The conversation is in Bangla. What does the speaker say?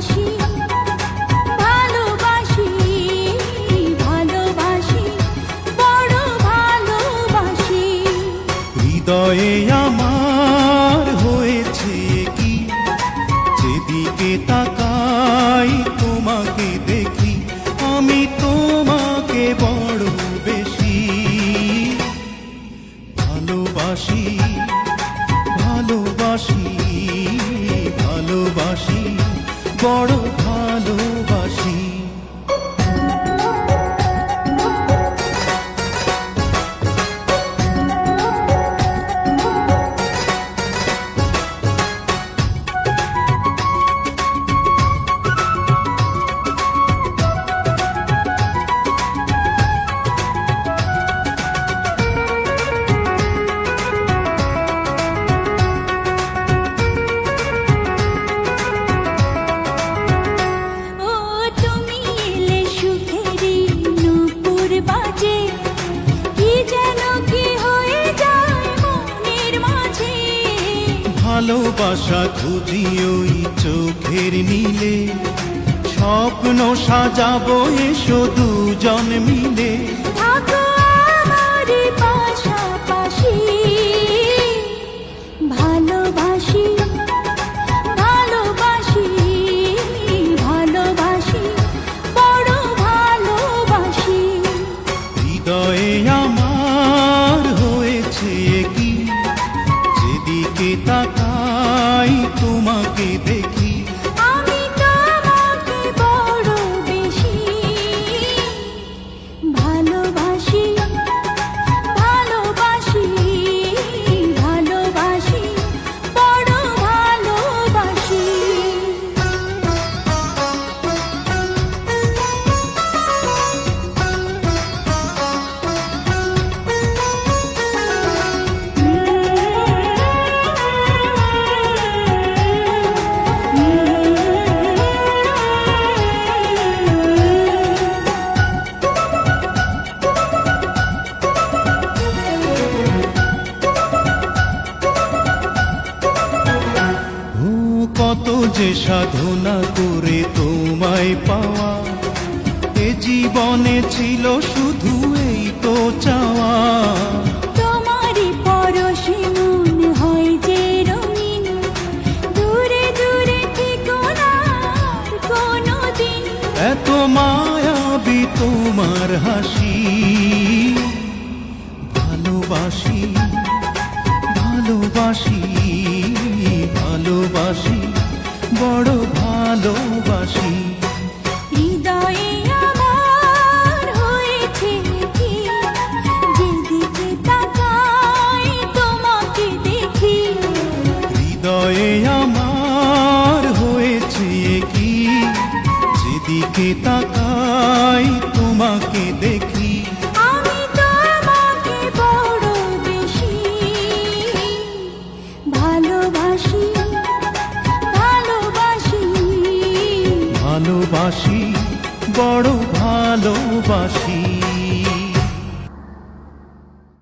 ভালোবাসি ভালোবাসি ভালোবাসি বড় ভালোবাসি। হৃদয়ে আমার হয়েছে কি, যেদিকে তাকাই তোমাকে দেখি, আমি তোমাকে বড় বেশি ভালোবাসি ভালোবাসি ভালোবাসি বড় ভালোবাসি। ভালোবাসা খুঁজি ওই চোখের নীলে, স্বপ্ন সাজাবো এসো দুজন মিলে। থাকো আমার পাশাপাশি ভালোবাসি ভালোবাসি ভালোবাসি বড় ভালোবাসি। হৃদয়ে আমার হয়েছে কি, যেদিকে তাকাই তোমাকে দেখি, আমি তোমাকে বড় বেশি ভালোবাসি ভালোবাসি ভালোবাসি বড় ভালোবাসি। কত যে সাধনা করে তোমায় পাওয়া, এ জীবনে ছিল শুধু এই তো চাওয়া। তোমারই পরশে মন হয় যে রঙিন, দূরে দূরে থেকো না কোনোদিন। এত মায়াবী তোমার হাসি, ভালোবাসি ভালোবাসি ভালোবাসি বড় ভালোবাসি। হৃদয়ে আমার হয়েছে কি, যেদিকে তাকাই তোমাকে দেখি। হৃদয়ে আমার হয়েছে কি, যেদিকে তাকাই তোমাকে দেখি, আমি তোমাকে বড় বেশি ভালোবাসি ভালোবাসি ভালোবাসি বড় ভালোবাসি।